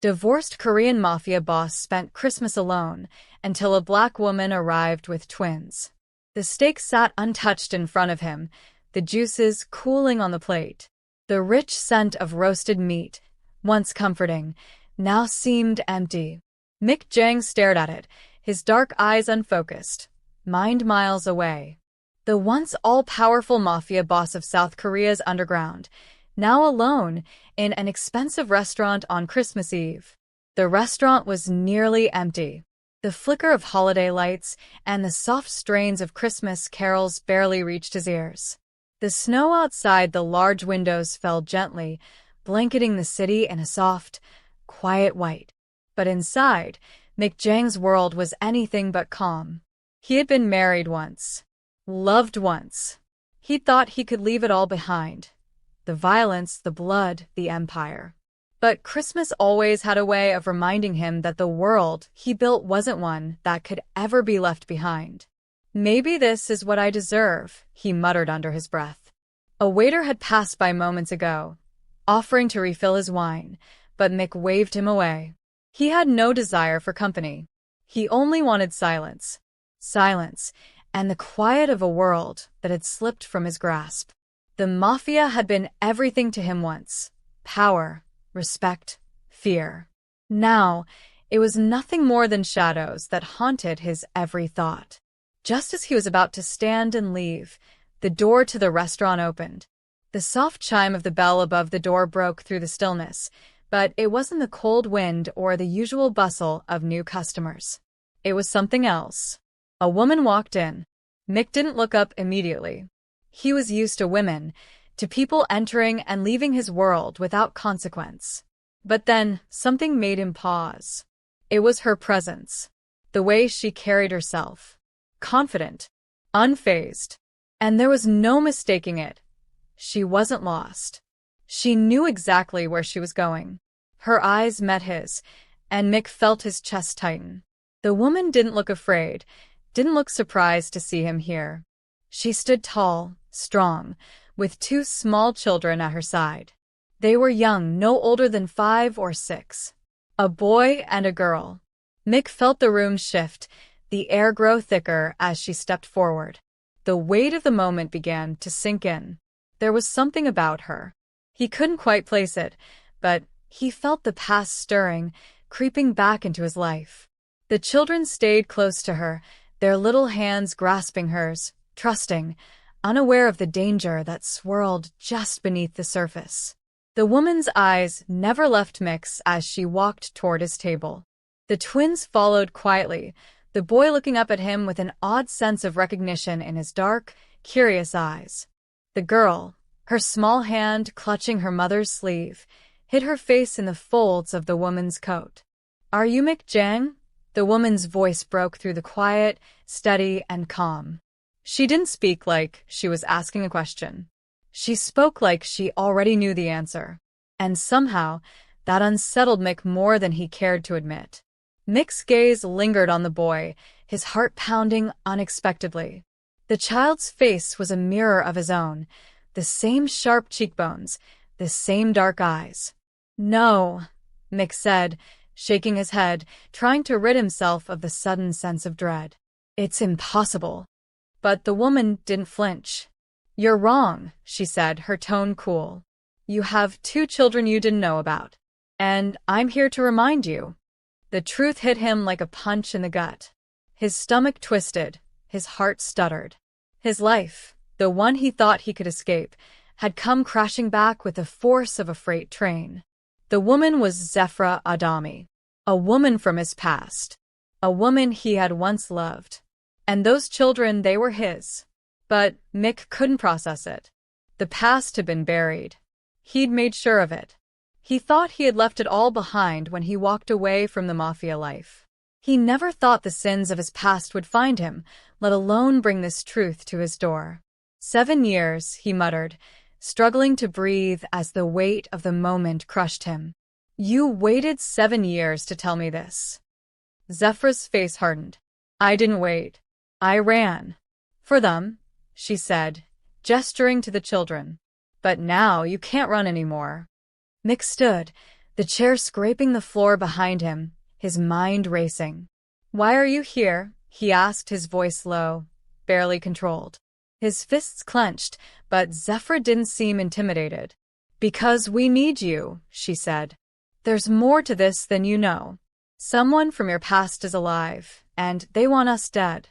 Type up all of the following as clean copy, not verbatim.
Divorced Korean mafia boss spent Christmas alone until a black woman arrived with twins. The steak sat untouched in front of him, the juices cooling on the plate. The rich scent of roasted meat, once comforting, now seemed empty. Mik Jang stared at it, his dark eyes unfocused, mind miles away. The once all-powerful mafia boss of South Korea's underground, now alone in an expensive restaurant on Christmas Eve. The restaurant was nearly empty. The flicker of holiday lights and the soft strains of Christmas carols barely reached his ears. The snow outside the large windows fell gently, blanketing the city in a soft, quiet white. But inside, Mik Jang's world was anything but calm. He had been married once, loved once. He thought he could leave it all behind. The violence, the blood, the empire. But Christmas always had a way of reminding him that the world he built wasn't one that could ever be left behind. "Maybe this is what I deserve," he muttered under his breath. A waiter had passed by moments ago, offering to refill his wine, but Mik waved him away. He had no desire for company. He only wanted silence. Silence, and the quiet of a world that had slipped from his grasp. The mafia had been everything to him once. Power, respect, fear. Now, it was nothing more than shadows that haunted his every thought. Just as he was about to stand and leave, the door to the restaurant opened. The soft chime of the bell above the door broke through the stillness, but it wasn't the cold wind or the usual bustle of new customers. It was something else. A woman walked in. Mik didn't look up immediately. He was used to women, to people entering and leaving his world without consequence. But then, something made him pause. It was her presence. The way she carried herself. Confident. Unfazed. And there was no mistaking it. She wasn't lost. She knew exactly where she was going. Her eyes met his, and Mik felt his chest tighten. The woman didn't look afraid, didn't look surprised to see him here. She stood tall, strong, with two small children at her side. They were young, no older than 5 or 6. A boy and a girl. Mik felt the room shift, the air grow thicker as she stepped forward. The weight of the moment began to sink in. There was something about her. He couldn't quite place it, but he felt the past stirring, creeping back into his life. The children stayed close to her, their little hands grasping hers, trusting, unaware of the danger that swirled just beneath the surface. The woman's eyes never left Mik's as she walked toward his table. The twins followed quietly, the boy looking up at him with an odd sense of recognition in his dark, curious eyes. The girl, her small hand clutching her mother's sleeve, hid her face in the folds of the woman's coat. "Are you Mik Jang?" The woman's voice broke through the quiet, steady, and calm. She didn't speak like she was asking a question. She spoke like she already knew the answer. And somehow, that unsettled Mik more than he cared to admit. Mik's gaze lingered on the boy, his heart pounding unexpectedly. The child's face was a mirror of his own, the same sharp cheekbones, the same dark eyes. "No," Mik said, shaking his head, trying to rid himself of the sudden sense of dread. "It's impossible." But the woman didn't flinch. "You're wrong," she said, her tone cool. "You have 2 children you didn't know about. And I'm here to remind you." The truth hit him like a punch in the gut. His stomach twisted, his heart stuttered. His life, the one he thought he could escape, had come crashing back with the force of a freight train. The woman was Zefra Adami, a woman from his past, a woman he had once loved. And those children, they were his. But Mik couldn't process it. The past had been buried. He'd made sure of it. He thought he had left it all behind when he walked away from the mafia life. He never thought the sins of his past would find him, let alone bring this truth to his door. 7 years, he muttered, struggling to breathe as the weight of the moment crushed him. "You waited 7 years to tell me this." Zefra's face hardened. "I didn't wait. I ran. For them," she said, gesturing to the children. "But now you can't run anymore." Mik stood, the chair scraping the floor behind him, his mind racing. "Why are you here?" he asked, his voice low, barely controlled. His fists clenched, but Zephyr didn't seem intimidated. "Because we need you," she said. "There's more to this than you know. Someone from your past is alive, and they want us dead."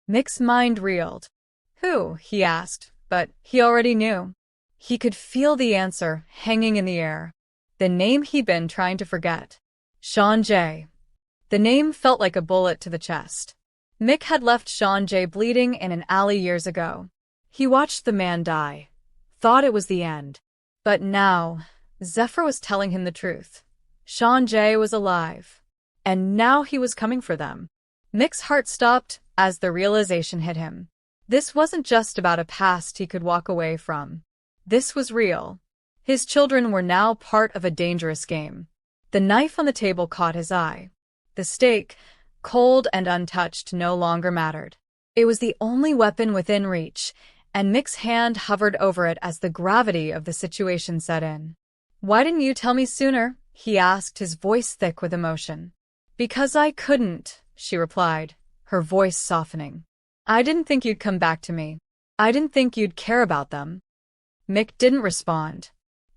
Mik's mind reeled. "Who?" he asked, but he already knew. He could feel the answer hanging in the air. The name he'd been trying to forget. Sean J. The name felt like a bullet to the chest. Mik had left Sean J bleeding in an alley years ago. He watched the man die, thought it was the end. But now, Zephyr was telling him the truth. Sean J was alive, and now he was coming for them. Mik's heart stopped as the realization hit him. This wasn't just about a past he could walk away from. This was real. His children were now part of a dangerous game. The knife on the table caught his eye. The steak, cold and untouched, no longer mattered. It was the only weapon within reach, and Mik's hand hovered over it as the gravity of the situation set in. "Why didn't you tell me sooner?" he asked, his voice thick with emotion. "Because I couldn't," she replied, her voice softening. "I didn't think you'd come back to me. I didn't think you'd care about them." Mik didn't respond.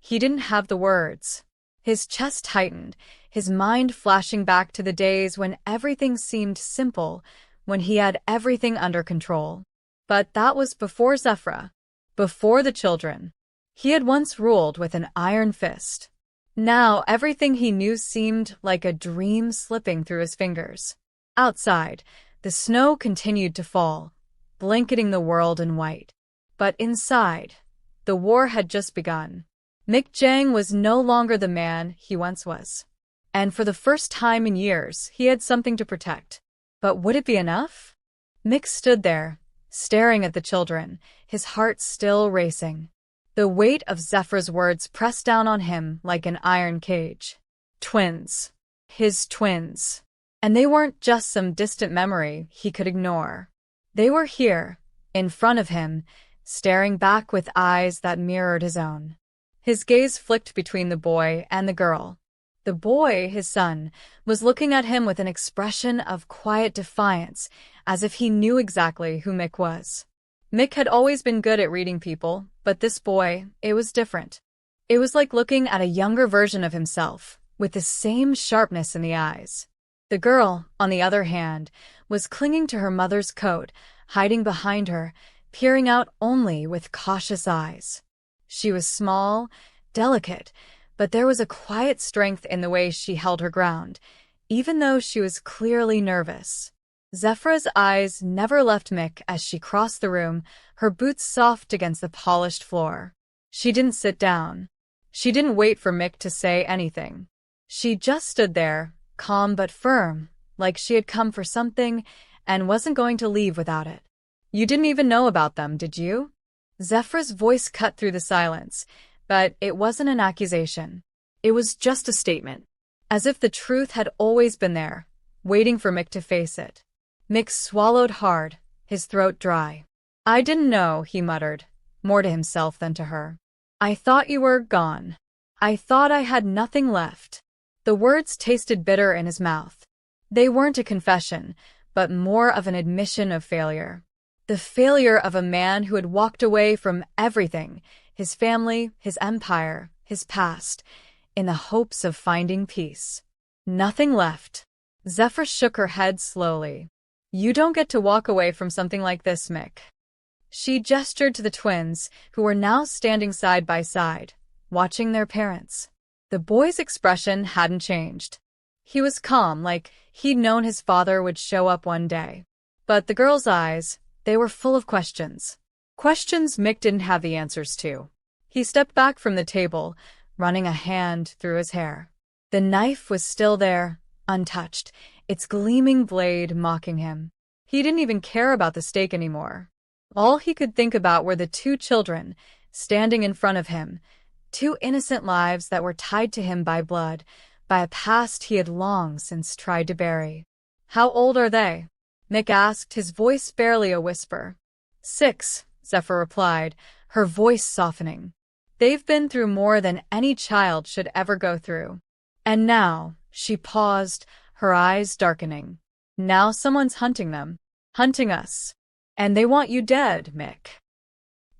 He didn't have the words. His chest tightened, his mind flashing back to the days when everything seemed simple, when he had everything under control. But that was before Zephyr, before the children. He had once ruled with an iron fist. Now everything he knew seemed like a dream slipping through his fingers. Outside, the snow continued to fall, blanketing the world in white. But inside, the war had just begun. Mik Jang was no longer the man he once was. And for the first time in years, he had something to protect. But would it be enough? Mik stood there, staring at the children, his heart still racing. The weight of Zephyr's words pressed down on him like an iron cage. Twins. His twins. And they weren't just some distant memory he could ignore. They were here, in front of him, staring back with eyes that mirrored his own. His gaze flicked between the boy and the girl. The boy, his son, was looking at him with an expression of quiet defiance, as if he knew exactly who Mik was. Mik had always been good at reading people, but this boy, it was different. It was like looking at a younger version of himself, with the same sharpness in the eyes. The girl, on the other hand, was clinging to her mother's coat, hiding behind her, peering out only with cautious eyes. She was small, delicate, but there was a quiet strength in the way she held her ground, even though she was clearly nervous. Zephyr's eyes never left Mik as she crossed the room, her boots soft against the polished floor. She didn't sit down. She didn't wait for Mik to say anything. She just stood there, calm but firm, like she had come for something and wasn't going to leave without it. "You didn't even know about them, did you?" Zephyr's voice cut through the silence, but it wasn't an accusation. It was just a statement, as if the truth had always been there, waiting for Mik to face it. Mik swallowed hard, his throat dry. "I didn't know," he muttered, more to himself than to her. "I thought you were gone. I thought I had nothing left." The words tasted bitter in his mouth. They weren't a confession, but more of an admission of failure. The failure of a man who had walked away from everything, his family, his empire, his past, in the hopes of finding peace. Nothing left. Zephyr shook her head slowly. "You don't get to walk away from something like this, Mik." She gestured to the twins, who were now standing side by side, watching their parents. The boy's expression hadn't changed. He was calm, like he'd known his father would show up one day. But the girl's eyes, they were full of questions. Questions Mik didn't have the answers to. He stepped back from the table, running a hand through his hair. The knife was still there, untouched, its gleaming blade mocking him. He didn't even care about the steak anymore. All he could think about were the two children, standing in front of him, two innocent lives that were tied to him by blood, by a past he had long since tried to bury. "How old are they?" Mik asked, his voice barely a whisper. 6, Zephyr replied, her voice softening. "They've been through more than any child should ever go through. And now, she paused, her eyes darkening. Now someone's hunting them. Hunting us. And they want you dead, Mik.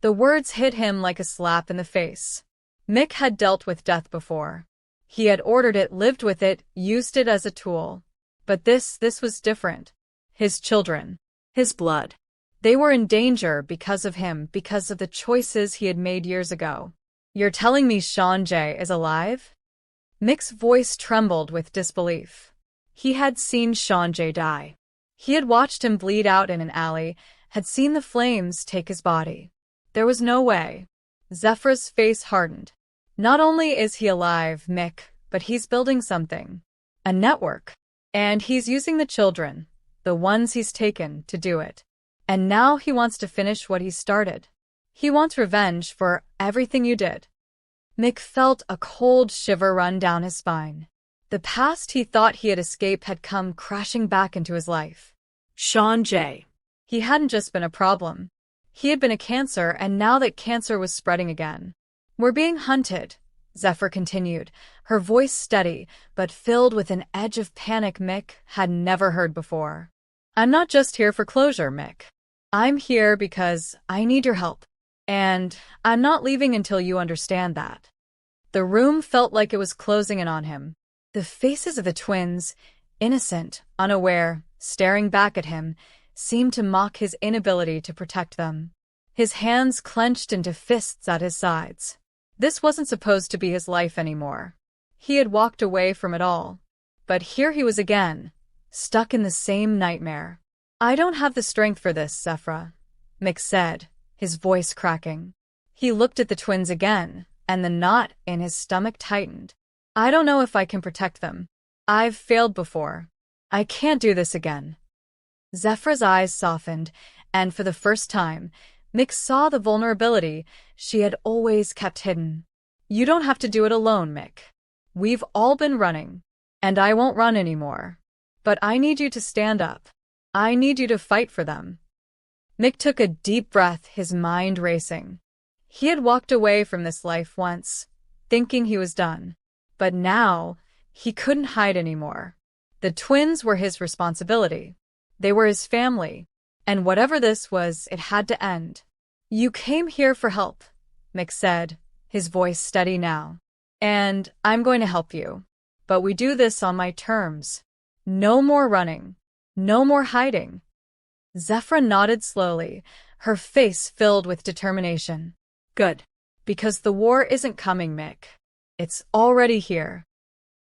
The words hit him like a slap in the face. Mik had dealt with death before. He had ordered it, lived with it, used it as a tool. But this was different. His children. His blood. They were in danger because of him, because of the choices he had made years ago. You're telling me Sanjay is alive? Mik's voice trembled with disbelief. He had seen Sanjay die. He had watched him bleed out in an alley, had seen the flames take his body. There was no way. Zephra's face hardened. Not only is he alive, Mik, but he's building something. A network. And he's using the children, the ones he's taken, to do it. And now he wants to finish what he started. He wants revenge for everything you did. Mik felt a cold shiver run down his spine. The past he thought he had escaped had come crashing back into his life. Sanjay. He hadn't just been a problem. He had been a cancer, and now that cancer was spreading again. We're being hunted, Zephra continued, her voice steady, but filled with an edge of panic Mik had never heard before. I'm not just here for closure, Mik. I'm here because I need your help. And I'm not leaving until you understand that. The room felt like it was closing in on him. The faces of the twins, innocent, unaware, staring back at him, seemed to mock his inability to protect them. His hands clenched into fists at his sides. This wasn't supposed to be his life anymore. He had walked away from it all. But here he was again, stuck in the same nightmare. I don't have the strength for this, Zephra, Mik said, his voice cracking. He looked at the twins again, and the knot in his stomach tightened. I don't know if I can protect them. I've failed before. I can't do this again. Zephra's eyes softened, and for the first time, Mik saw the vulnerability she had always kept hidden. You don't have to do it alone, Mik. We've all been running, and I won't run anymore. But I need you to stand up. I need you to fight for them. Mik took a deep breath, his mind racing. He had walked away from this life once, thinking he was done. But now, he couldn't hide anymore. The twins were his responsibility. They were his family. And whatever this was, it had to end. You came here for help, Mik said, his voice steady now. And I'm going to help you. But we do this on my terms. No more running. No more hiding. Zephra nodded slowly, her face filled with determination. Good. Because the war isn't coming, Mik. It's already here.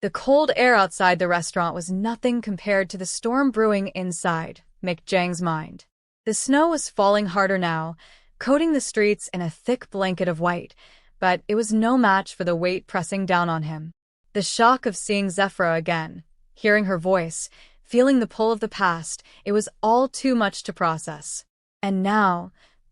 The cold air outside the restaurant was nothing compared to the storm brewing inside Mik Jang's mind. The snow was falling harder now, coating the streets in a thick blanket of white, but it was no match for the weight pressing down on him. The shock of seeing Zephra again, hearing her voice, feeling the pull of the past, it was all too much to process. And now,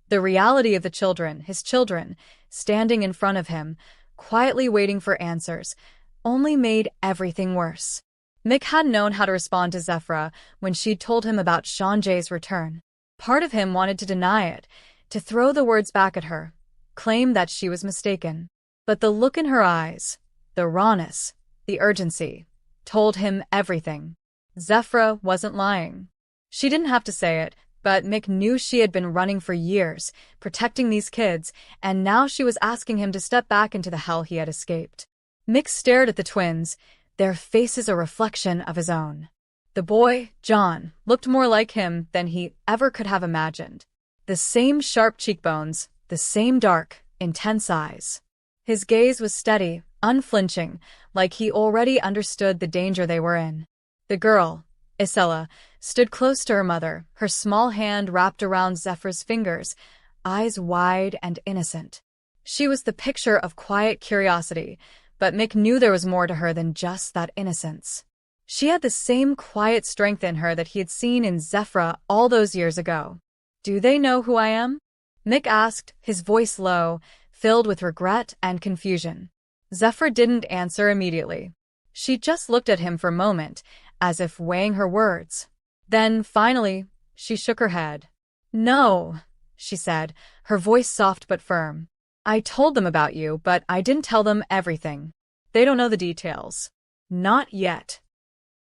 the reality of the children, his children, standing in front of him, quietly waiting for answers, only made everything worse. Mik had known how to respond to Zephra when she'd told him about Sanjay's return. Part of him wanted to deny it, to throw the words back at her, claim that she was mistaken. But the look in her eyes, the rawness, the urgency, told him everything. Zephra wasn't lying. She didn't have to say it, but Mik knew she had been running for years, protecting these kids, and now she was asking him to step back into the hell he had escaped. Mik stared at the twins, their faces a reflection of his own. The boy, John, looked more like him than he ever could have imagined. The same sharp cheekbones, the same dark, intense eyes. His gaze was steady, unflinching, like he already understood the danger they were in. The girl, Isela, stood close to her mother, her small hand wrapped around Zephra's fingers, eyes wide and innocent. She was the picture of quiet curiosity, but Mik knew there was more to her than just that innocence. She had the same quiet strength in her that he had seen in Zephra all those years ago. Do they know who I am? Mik asked, his voice low, filled with regret and confusion. Zephra didn't answer immediately. She just looked at him for a moment, as if weighing her words. Then, finally, she shook her head. No, she said, her voice soft but firm. I told them about you, but I didn't tell them everything. They don't know the details. Not yet.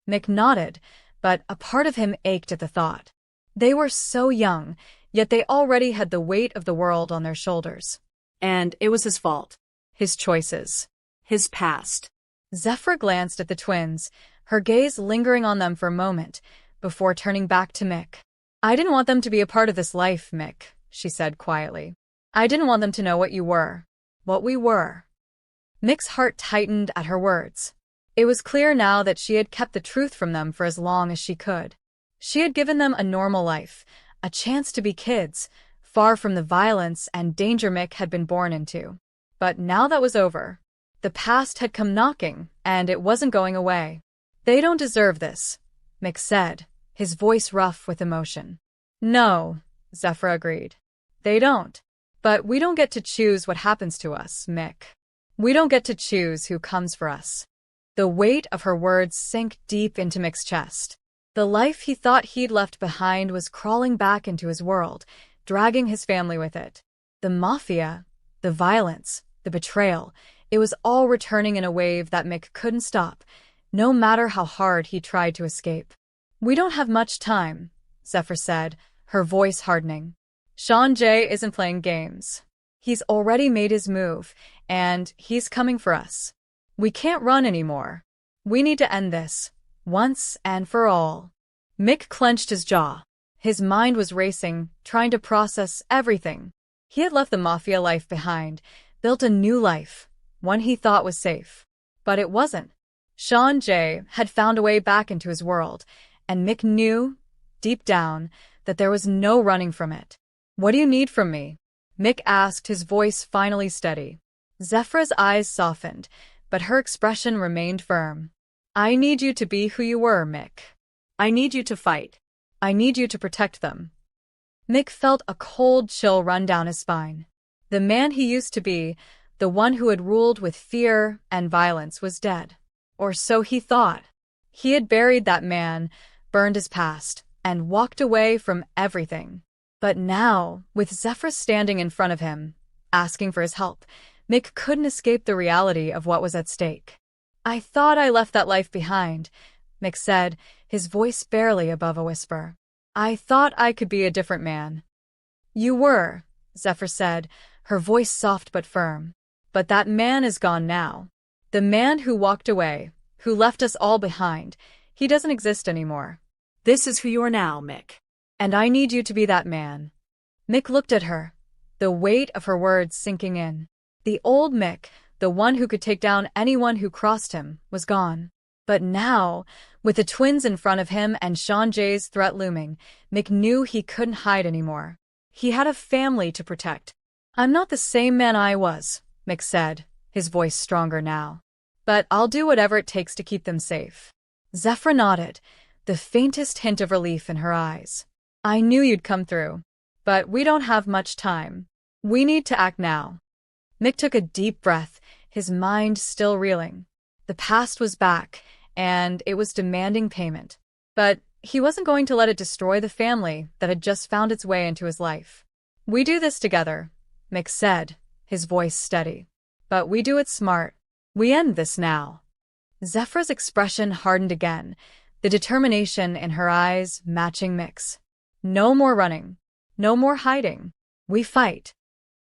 Mik nodded, but a part of him ached at the thought. They were so young, yet they already had the weight of the world on their shoulders. And it was his fault. His choices. His past. Zephyr glanced at the twins, her gaze lingering on them for a moment, before turning back to Mik. I didn't want them to be a part of this life, Mik, she said quietly. I didn't want them to know what you were. What we were. Mik's heart tightened at her words. It was clear now that she had kept the truth from them for as long as she could. She had given them a normal life, a chance to be kids, far from the violence and danger Mik had been born into. But now that was over. The past had come knocking, and it wasn't going away. They don't deserve this, Mik said, his voice rough with emotion. No, Zephyr agreed. They don't. But we don't get to choose what happens to us, Mik. We don't get to choose who comes for us. The weight of her words sank deep into Mik's chest. The life he thought he'd left behind was crawling back into his world, dragging his family with it. The Mafia, the violence, the betrayal, it was all returning in a wave that Mik couldn't stop, no matter how hard he tried to escape. We don't have much time, Zephyr said, her voice hardening. Sean J isn't playing games. He's already made his move, and he's coming for us. We can't run anymore. We need to end this, once and for all. Mik clenched his jaw. His mind was racing, trying to process everything. He had left the Mafia life behind, built a new life, one he thought was safe. But it wasn't. Sean J had found a way back into his world, and Mik knew, deep down, that there was no running from it. What do you need from me? Mik asked, his voice finally steady. Zephyr's eyes softened, but her expression remained firm. I need you to be who you were, Mik. I need you to fight. I need you to protect them. Mik felt a cold chill run down his spine. The man he used to be, the one who had ruled with fear and violence, was dead. Or so he thought. He had buried that man, burned his past, and walked away from everything. But now, with Zephyr standing in front of him, asking for his help, Mik couldn't escape the reality of what was at stake. I thought I left that life behind, Mik said, his voice barely above a whisper. I thought I could be a different man. You were, Zephyr said, her voice soft but firm. But that man is gone now. The man who walked away, who left us all behind, he doesn't exist anymore. This is who you are now, Mik. And I need you to be that man. Mik looked at her, the weight of her words sinking in. The old Mik, the one who could take down anyone who crossed him, was gone. But now, with the twins in front of him and Sean J's threat looming, Mik knew he couldn't hide anymore. He had a family to protect. I'm not the same man I was, Mik said, his voice stronger now. But I'll do whatever it takes to keep them safe. Zephyr nodded, the faintest hint of relief in her eyes. I knew you'd come through. But we don't have much time. We need to act now. Mik took a deep breath, his mind still reeling. The past was back, and it was demanding payment. But he wasn't going to let it destroy the family that had just found its way into his life. We do this together, Mik said, his voice steady. But we do it smart. We end this now. Zephyr's expression hardened again, the determination in her eyes matching Mik's. No more running. No more hiding. We fight.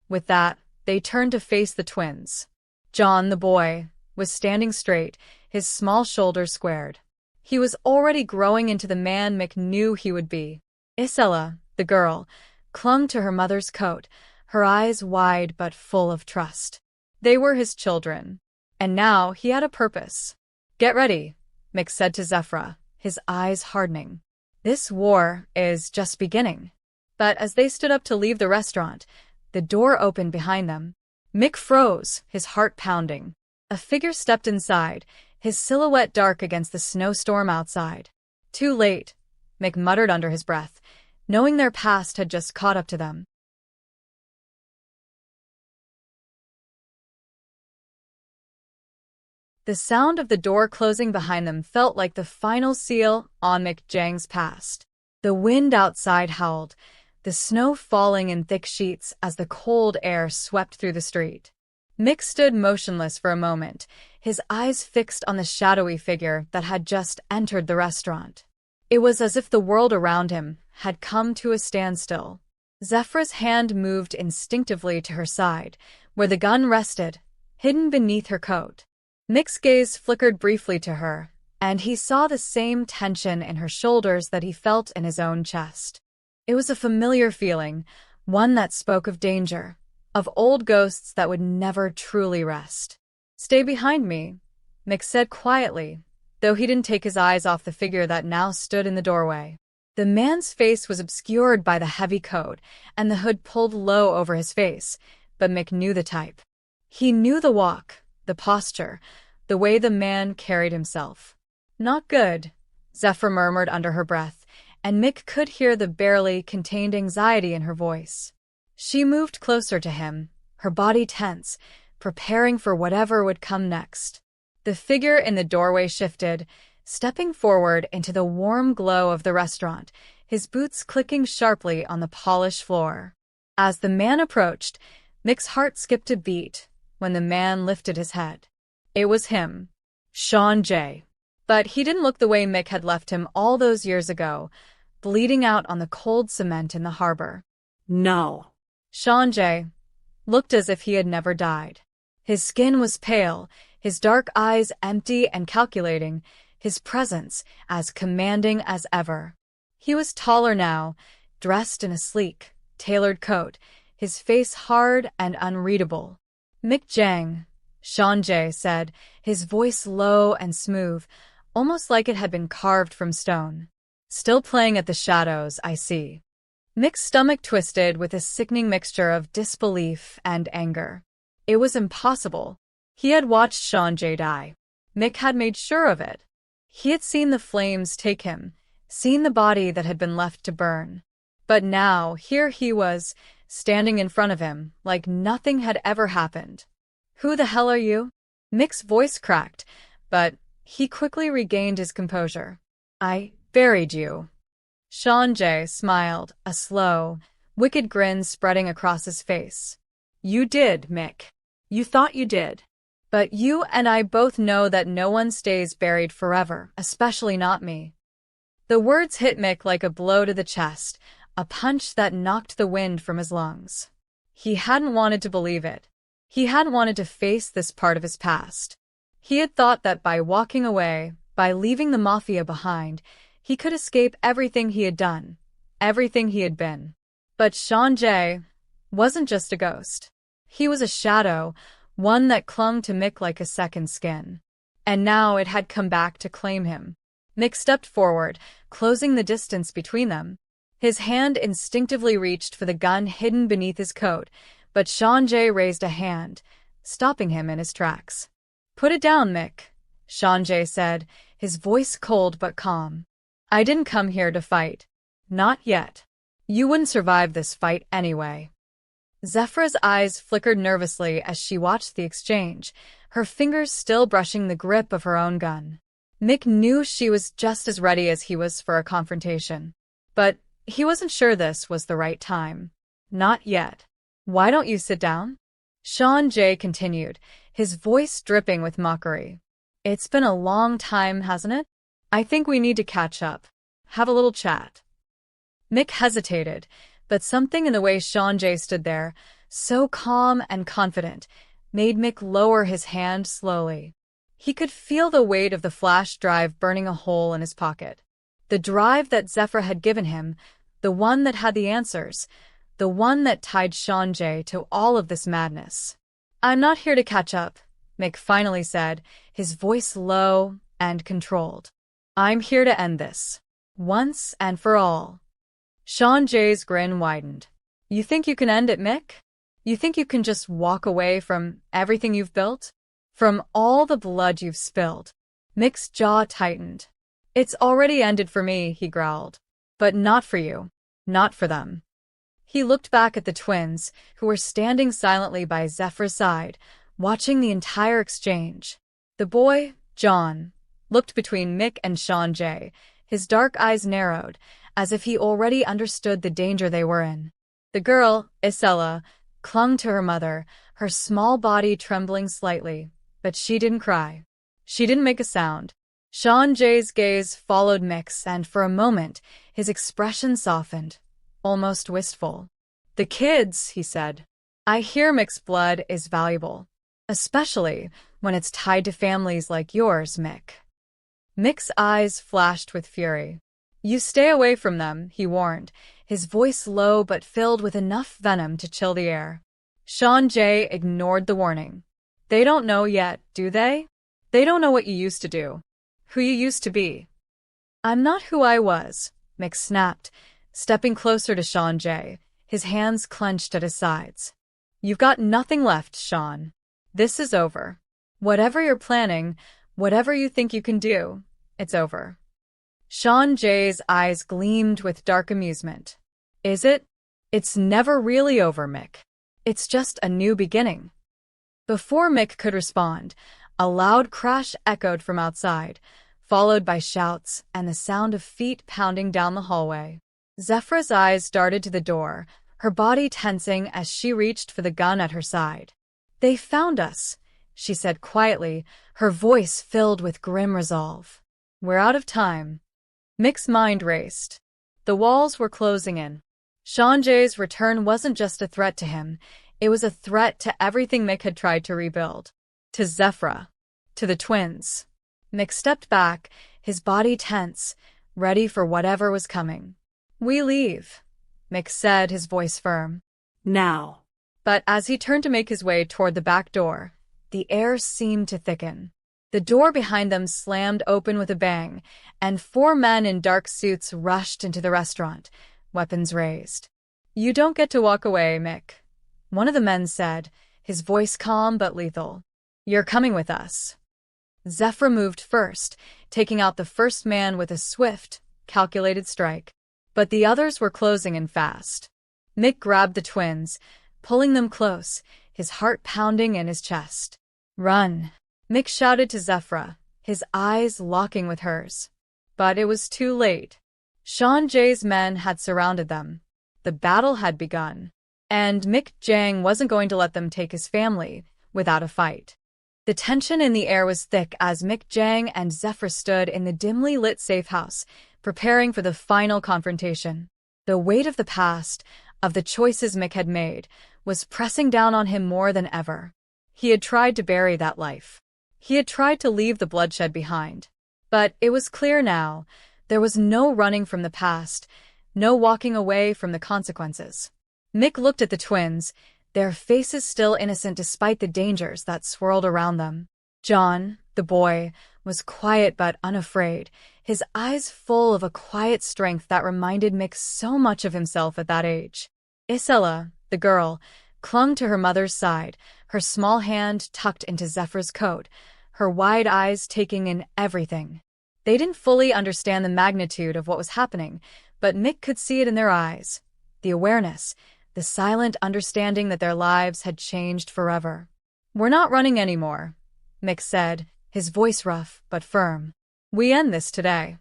With that, they turned to face the twins. John, the boy, was standing straight, his small shoulders squared. He was already growing into the man Mik knew he would be. Isella, the girl, clung to her mother's coat, her eyes wide but full of trust. They were his children. And now he had a purpose. Get ready, Mik said to Zephyr, his eyes hardening. This war is just beginning. But as they stood up to leave the restaurant, the door opened behind them. Mik froze, his heart pounding. A figure stepped inside, his silhouette dark against the snowstorm outside. Too late, Mik muttered under his breath, knowing their past had just caught up to them. The sound of the door closing behind them felt like the final seal on Mik Jang's past. The wind outside howled, the snow falling in thick sheets as the cold air swept through the street. Mik stood motionless for a moment, his eyes fixed on the shadowy figure that had just entered the restaurant. It was as if the world around him had come to a standstill. Zephra's hand moved instinctively to her side, where the gun rested, hidden beneath her coat. Mik's gaze flickered briefly to her, and he saw the same tension in her shoulders that he felt in his own chest. It was a familiar feeling, one that spoke of danger, of old ghosts that would never truly rest. "Stay behind me," Mik said quietly, though he didn't take his eyes off the figure that now stood in the doorway. The man's face was obscured by the heavy coat and the hood pulled low over his face, but Mik knew the type. He knew the walk, the posture, the way the man carried himself. "Not good," Zephra murmured under her breath, and Mik could hear the barely contained anxiety in her voice. She moved closer to him, her body tense, preparing for whatever would come next. The figure in the doorway shifted, stepping forward into the warm glow of the restaurant, his boots clicking sharply on the polished floor. As the man approached, Mik's heart skipped a beat when the man lifted his head. It was him, Sean J. But he didn't look the way Mik had left him all those years ago, bleeding out on the cold cement in the harbor. No. Sean J. looked as if he had never died. His skin was pale, his dark eyes empty and calculating, his presence as commanding as ever. He was taller now, dressed in a sleek, tailored coat, his face hard and unreadable. "Mik Jang," Sean J. said, his voice low and smooth, almost like it had been carved from stone. "Still playing at the shadows, I see." Mik's stomach twisted with a sickening mixture of disbelief and anger. It was impossible. He had watched Sean J. die. Mik had made sure of it. He had seen the flames take him, seen the body that had been left to burn. But now, here he was, standing in front of him, like nothing had ever happened. "Who the hell are you?" Mik's voice cracked, but he quickly regained his composure. "I buried you." Sean J. smiled, a slow, wicked grin spreading across his face. "You did, Mik. You thought you did. But you and I both know that no one stays buried forever, especially not me." The words hit Mik like a blow to the chest, a punch that knocked the wind from his lungs. He hadn't wanted to believe it. He hadn't wanted to face this part of his past. He had thought that by walking away, by leaving the Mafia behind, he could escape everything he had done, everything he had been. But Sean J. wasn't just a ghost. He was a shadow, one that clung to Mik like a second skin. And now it had come back to claim him. Mik stepped forward, closing the distance between them. His hand instinctively reached for the gun hidden beneath his coat, but Sean J. raised a hand, stopping him in his tracks. "Put it down, Mik," Sean J. said, his voice cold but calm. "I didn't come here to fight. Not yet. You wouldn't survive this fight anyway." Zephra's eyes flickered nervously as she watched the exchange, her fingers still brushing the grip of her own gun. Mik knew she was just as ready as he was for a confrontation. But he wasn't sure this was the right time. "Not yet. Why don't you sit down?" Sean J. continued, his voice dripping with mockery. "It's been a long time, hasn't it? I think we need to catch up. Have a little chat." Mik hesitated, but something in the way Sean J. stood there, so calm and confident, made Mik lower his hand slowly. He could feel the weight of the flash drive burning a hole in his pocket. The drive that Zephra had given him, the one that had the answers, the one that tied Sean J. to all of this madness. "I'm not here to catch up," Mik finally said, his voice low and controlled. "I'm here to end this, once and for all." Sean J.'s grin widened. "You think you can end it, Mik? You think you can just walk away from everything you've built? From all the blood you've spilled?" Mik's jaw tightened. "It's already ended for me," he growled. "But not for you. Not for them." He looked back at the twins, who were standing silently by Zephra's side, watching the entire exchange. The boy, John, looked between Mik and Sean J., his dark eyes narrowed, as if he already understood the danger they were in. The girl, Isella, clung to her mother, her small body trembling slightly, but she didn't cry. She didn't make a sound. Sean Jay's gaze followed Mik's, and for a moment, his expression softened, almost wistful. "The kids," he said. "I hear Mik's blood is valuable, especially when it's tied to families like yours, Mik." Mik's eyes flashed with fury. "You stay away from them," he warned, his voice low but filled with enough venom to chill the air. Sean Jay ignored the warning. "They don't know yet, do they? They don't know what you used to do, who you used to be." "I'm not who I was," Mik snapped, stepping closer to Sean Jay, his hands clenched at his sides. "You've got nothing left, Sean. This is over. Whatever you're planning, whatever you think you can do, it's over." Sean Jay's eyes gleamed with dark amusement. "Is it? It's never really over, Mik. It's just a new beginning." Before Mik could respond, a loud crash echoed from outside, followed by shouts and the sound of feet pounding down the hallway. Zephra's eyes darted to the door, her body tensing as she reached for the gun at her side. "They found us," she said quietly, her voice filled with grim resolve. "We're out of time." Mik's mind raced. The walls were closing in. Sean Jay's return wasn't just a threat to him, it was a threat to everything Mik had tried to rebuild. To Zephra. To the twins. Mik stepped back, his body tense, ready for whatever was coming. "We leave," Mik said, his voice firm. Now. But as he turned to make his way toward the back door, the air seemed to thicken. The door behind them slammed open with a bang, and 4 men in dark suits rushed into the restaurant, weapons raised. "You don't get to walk away, Mik," one of the men said, his voice calm but lethal. "You're coming with us." Zephra moved first, taking out the first man with a swift, calculated strike. But the others were closing in fast. Mik grabbed the twins, pulling them close, his heart pounding in his chest. "Run!" Mik shouted to Zephra, his eyes locking with hers. But it was too late. Sean Jay's men had surrounded them. The battle had begun. And Mik Jang wasn't going to let them take his family without a fight. The tension in the air was thick as Mik Jang and Zephra stood in the dimly lit safe house, preparing for the final confrontation. The weight of the past, of the choices Mik had made, was pressing down on him more than ever. He had tried to bury that life. He had tried to leave the bloodshed behind. But it was clear now, there was no running from the past, no walking away from the consequences. Mik looked at the twins, their faces still innocent despite the dangers that swirled around them. John, the boy, was quiet but unafraid, his eyes full of a quiet strength that reminded Mik so much of himself at that age. Isela, the girl, clung to her mother's side, her small hand tucked into Zephra's coat, her wide eyes taking in everything. They didn't fully understand the magnitude of what was happening, but Mik could see it in their eyes. The awareness, the silent understanding that their lives had changed forever. "We're not running anymore," Mik said, his voice rough but firm. "We end this today."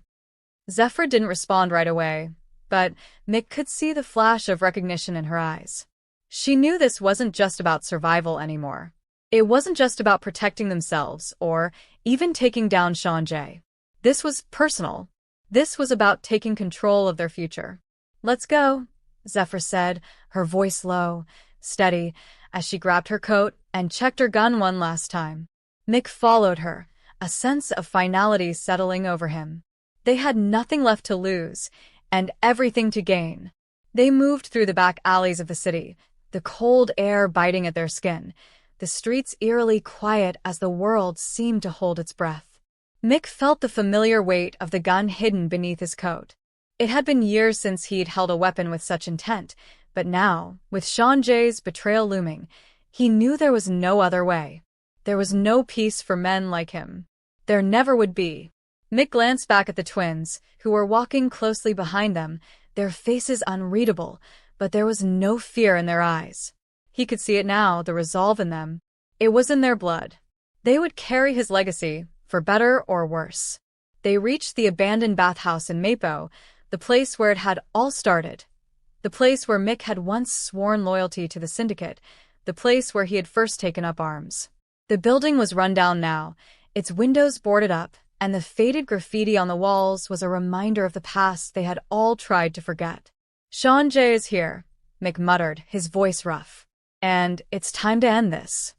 Zephra didn't respond right away, but Mik could see the flash of recognition in her eyes. She knew this wasn't just about survival anymore. It wasn't just about protecting themselves or even taking down Sean Jay. This was personal. This was about taking control of their future. "Let's go," Zephra said, her voice low, steady, as she grabbed her coat and checked her gun one last time. Mik followed her, a sense of finality settling over him. They had nothing left to lose, and everything to gain. They moved through the back alleys of the city, the cold air biting at their skin, the streets eerily quiet as the world seemed to hold its breath. Mik felt the familiar weight of the gun hidden beneath his coat. It had been years since he'd held a weapon with such intent, but now, with Sean Jay's betrayal looming, he knew there was no other way. There was no peace for men like him. There never would be. Mik glanced back at the twins, who were walking closely behind them, their faces unreadable, but there was no fear in their eyes. He could see it now, the resolve in them. It was in their blood. They would carry his legacy, for better or worse. They reached the abandoned bathhouse in Mapo, the place where it had all started. The place where Mik had once sworn loyalty to the syndicate, the place where he had first taken up arms. The building was run down now, its windows boarded up, and the faded graffiti on the walls was a reminder of the past they had all tried to forget. "Sean J is here," Mik muttered, his voice rough. "And it's time to end this."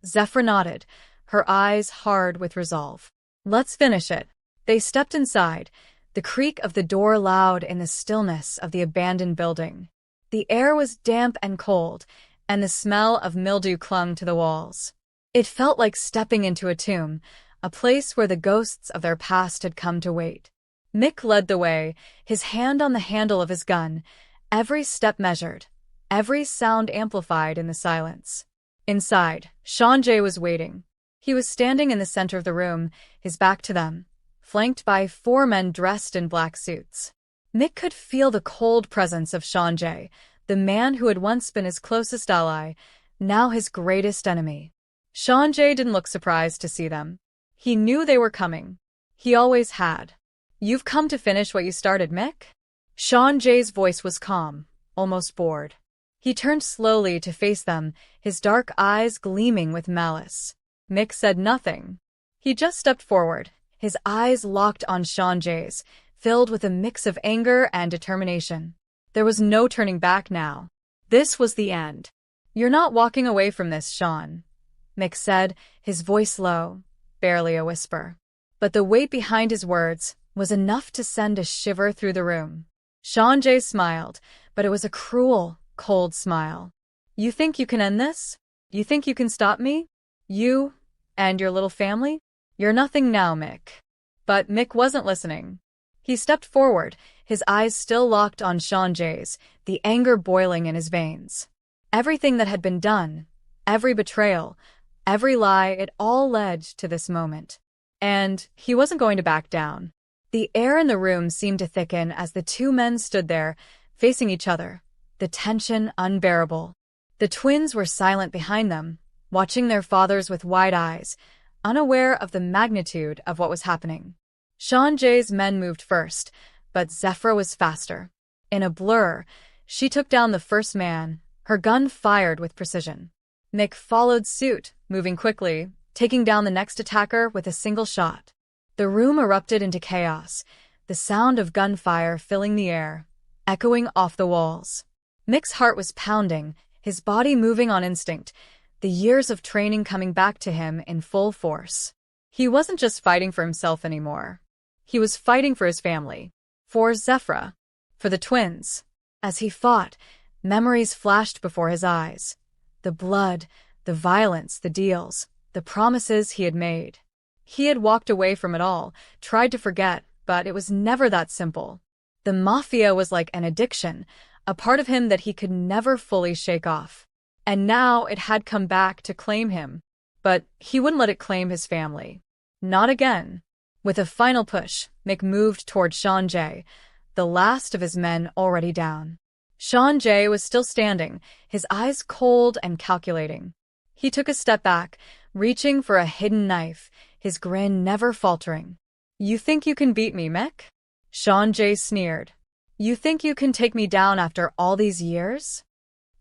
Zephyr nodded, her eyes hard with resolve. "Let's finish it." They stepped inside, the creak of the door loud in the stillness of the abandoned building. The air was damp and cold, and the smell of mildew clung to the walls. It felt like stepping into a tomb, a place where the ghosts of their past had come to wait. Mik led the way, his hand on the handle of his gun, every step measured, every sound amplified in the silence. Inside, Sean J was waiting. He was standing in the center of the room, his back to them, flanked by 4 men dressed in black suits. Mik could feel the cold presence of Sean J, the man who had once been his closest ally, now his greatest enemy. Sean J didn't look surprised to see them. He knew they were coming. He always had. "You've come to finish what you started, Mik?" Sean J's voice was calm, almost bored. He turned slowly to face them, his dark eyes gleaming with malice. Mik said nothing. He just stepped forward, his eyes locked on Sean J's, filled with a mix of anger and determination. There was no turning back now. This was the end. "You're not walking away from this, Sean," Mik said, his voice low, barely a whisper. But the weight behind his words was enough to send a shiver through the room. Sean J smiled, but it was a cruel, cold smile. "You think you can end this? You think you can stop me? You and your little family? You're nothing now, Mik." But Mik wasn't listening. He stepped forward, his eyes still locked on Sean J's, the anger boiling in his veins. Everything that had been done, every betrayal, every lie, it all led to this moment. And he wasn't going to back down. The air in the room seemed to thicken as the 2 men stood there, facing each other, the tension unbearable. The twins were silent behind them, watching their fathers with wide eyes, unaware of the magnitude of what was happening. Sean J's men moved first, but Zephyr was faster. In a blur, she took down the first man, her gun fired with precision. Mik followed suit, moving quickly, taking down the next attacker with a single shot. The room erupted into chaos, the sound of gunfire filling the air, echoing off the walls. Mik's heart was pounding, his body moving on instinct, the years of training coming back to him in full force. He wasn't just fighting for himself anymore. He was fighting for his family, for Zephyr, for the twins. As he fought, memories flashed before his eyes. The blood, the violence, the deals, the promises he had made. He had walked away from it all, tried to forget, but it was never that simple. The Mafia was like an addiction, a part of him that he could never fully shake off. And now it had come back to claim him. But he wouldn't let it claim his family. Not again. With a final push, Mik moved toward Sean J, the last of his men already down. Sean J was still standing, his eyes cold and calculating. He took a step back, reaching for a hidden knife, his grin never faltering. "You think you can beat me, Mik?" Sean J sneered. "You think you can take me down after all these years?"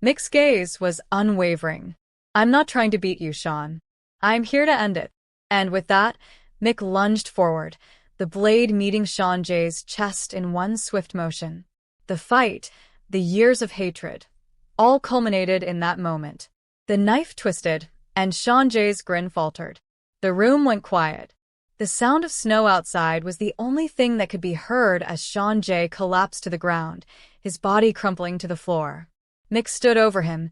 Mik's gaze was unwavering. "I'm not trying to beat you, Sean. I'm here to end it." And with that, Mik lunged forward, the blade meeting Sean J's chest in one swift motion. The fight, the years of hatred, all culminated in that moment. The knife twisted, and Sean J's grin faltered. The room went quiet. The sound of snow outside was the only thing that could be heard as Sean J collapsed to the ground, his body crumpling to the floor. Mik stood over him,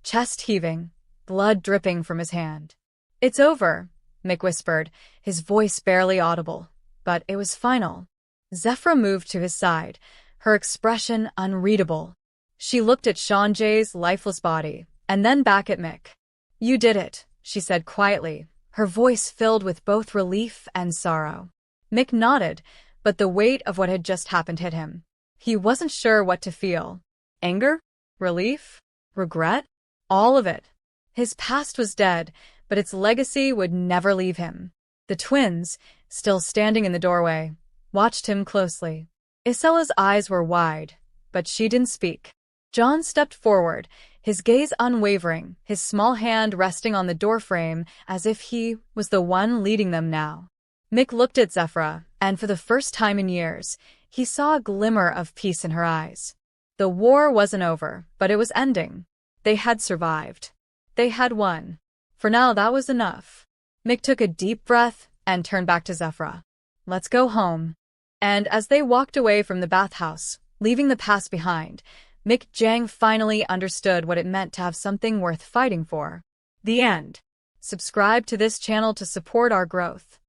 chest heaving, blood dripping from his hand. "It's over," Mik whispered, his voice barely audible, but it was final. Zephyr moved to his side, her expression unreadable. She looked at Sean J's lifeless body, and then back at Mik. "You did it," she said quietly, her voice filled with both relief and sorrow. Mik nodded, but the weight of what had just happened hit him. He wasn't sure what to feel. Anger? Relief? Regret? All of it. His past was dead, but its legacy would never leave him. The twins, still standing in the doorway, watched him closely. Isella's eyes were wide, but she didn't speak. John stepped forward, his gaze unwavering, his small hand resting on the doorframe as if he was the one leading them now. Mik looked at Zephyra, and for the first time in years, he saw a glimmer of peace in her eyes. The war wasn't over, but it was ending. They had survived. They had won. For now, that was enough. Mik took a deep breath and turned back to Zephyra. Let's go home. And as they walked away from the bathhouse, leaving the past behind, Mik Jang finally understood what it meant to have something worth fighting for. The end. Subscribe to this channel to support our growth.